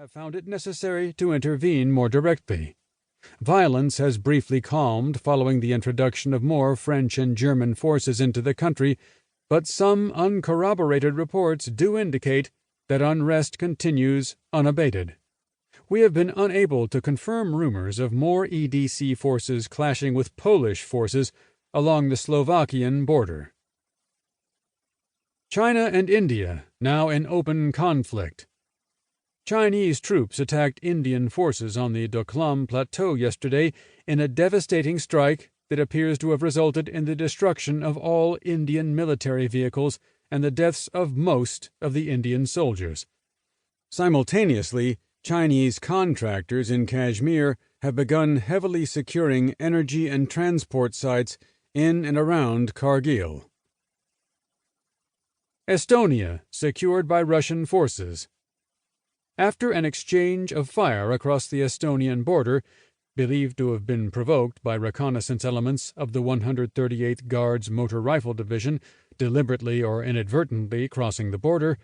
have found it necessary to intervene more directly. Violence has briefly calmed following the introduction of more French and German forces into the country, but some uncorroborated reports do indicate that unrest continues unabated. We have been unable to confirm rumors of more EDC forces clashing with Polish forces along the Slovakian border. China and India now in open conflict. Chinese troops attacked Indian forces on the Doklam Plateau yesterday in a devastating strike that appears to have resulted in the destruction of all Indian military vehicles and the deaths of most of the Indian soldiers. Simultaneously, Chinese contractors in Kashmir have begun heavily securing energy and transport sites in and around Kargil. Estonia secured by Russian forces. After an exchange of fire across the Estonian border, believed to have been provoked by reconnaissance elements of the 138th Guards Motor Rifle Division deliberately or inadvertently crossing the border,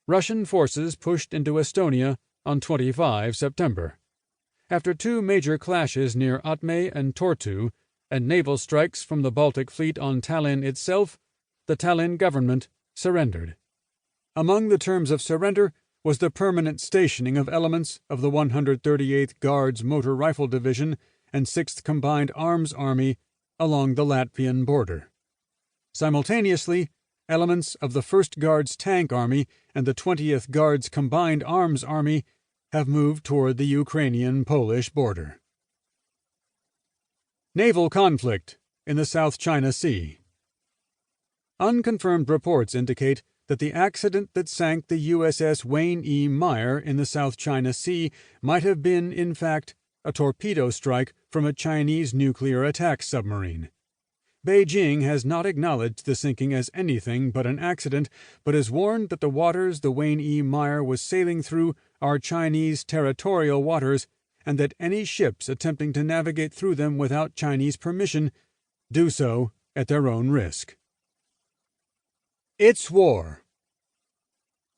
Russian forces pushed into Estonia on 25 September. After two major clashes near Atme and Tartu, and naval strikes from the Baltic Fleet on Tallinn itself, the Tallinn government surrendered. Among the terms of surrender was the permanent stationing of elements of the 138th Guards Motor Rifle Division and 6th Combined Arms Army along the Latvian border. Simultaneously, elements of the 1st Guards Tank Army and the 20th Guards Combined Arms Army have moved toward the Ukrainian-Polish border. Naval conflict in the South China Sea. Unconfirmed reports indicate that the accident that sank the USS Wayne E. Meyer in the South China Sea might have been, in fact, a torpedo strike from a Chinese nuclear attack submarine. Beijing has not acknowledged the sinking as anything but an accident, but has warned that the waters the Wayne E. Meyer was sailing through are Chinese territorial waters, and that any ships attempting to navigate through them without Chinese permission do so at their own risk. It's war.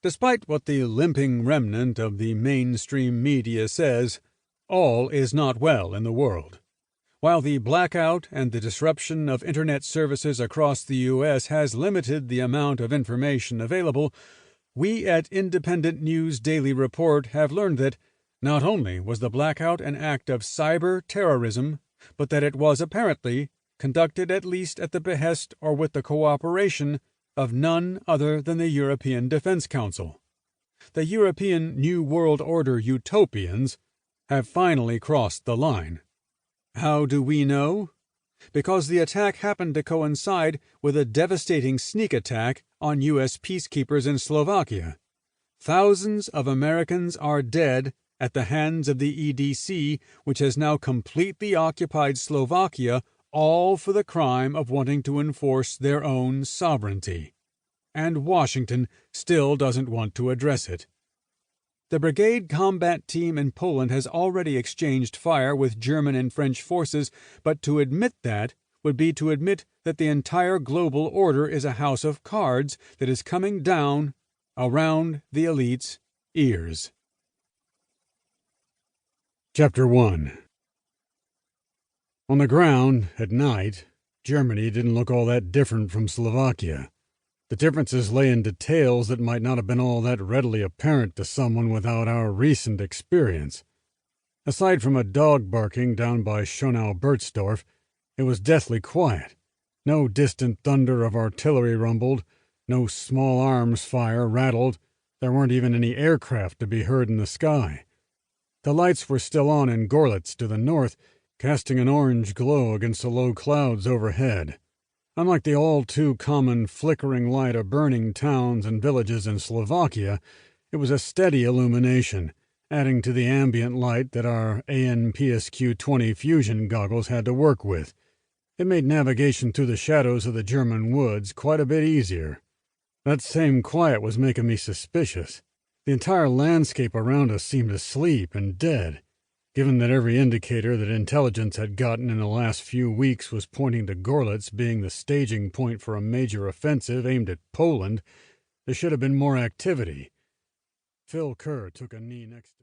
Despite what the limping remnant of the mainstream media says, all is not well in the world. While the blackout and the disruption of Internet services across the U.S. has limited the amount of information available, we at Independent News Daily Report have learned that not only was the blackout an act of cyber terrorism, but that it was apparently conducted at least at the behest or with the cooperation of none other than the European Defence Council. The European New World Order utopians have finally crossed the line. How do we know? Because the attack happened to coincide with a devastating sneak attack on U.S. peacekeepers in Slovakia. Thousands of Americans are dead at the hands of the EDC, which has now completely occupied Slovakia, all for the crime of wanting to enforce their own sovereignty. And Washington still doesn't want to address it. The brigade combat team in Poland has already exchanged fire with German and French forces, but to admit that would be to admit that the entire global order is a house of cards that is coming down around the elite's ears. Chapter 1. On the ground, at night, Germany didn't look all that different from Slovakia. The differences lay in details that might not have been all that readily apparent to someone without our recent experience. Aside from a dog barking down by Schönau-Bertsdorf, it was deathly quiet. No distant thunder of artillery rumbled, no small arms fire rattled, there weren't even any aircraft to be heard in the sky. The lights were still on in Gorlitz to the north, casting an orange glow against the low clouds overhead. Unlike the all-too-common flickering light of burning towns and villages in Slovakia, it was a steady illumination, adding to the ambient light that our AN/PSQ-20 fusion goggles had to work with. It made navigation through the shadows of the German woods quite a bit easier. That same quiet was making me suspicious. The entire landscape around us seemed asleep and dead. Given that every indicator that intelligence had gotten in the last few weeks was pointing to Gorlitz being the staging point for a major offensive aimed at Poland, there should have been more activity. Phil Kerr took a knee next to